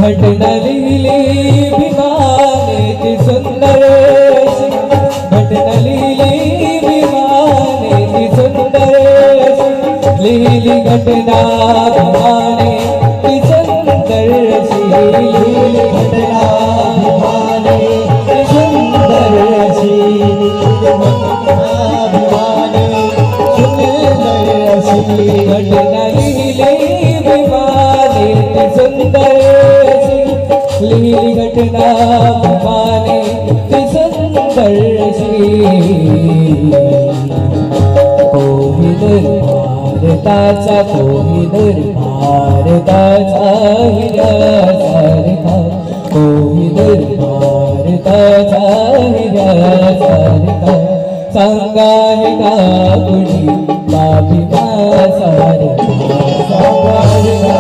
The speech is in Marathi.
घटना लिहिली भीमाने सुंदर अशी, घटना लिहिली भीमाने सुंदर अशी, लिहिली घटना भीमाने सुंदर अशी, लिहिली घटना भीमाने सुंदर अशी, भीमाने सुंदर अशी, घटना लिहिली भीमाने सुंदर अशी, लिहिली घटना भीमाने सुंदर अशी. कोहिनूर भारताचा, कोहिनूर भारताचा हिऱ्यासारखा, कोहिनूर भारताचा हिऱ्यासारखा, सांगा हे का कुणी भीमासारखा, सांगा हे का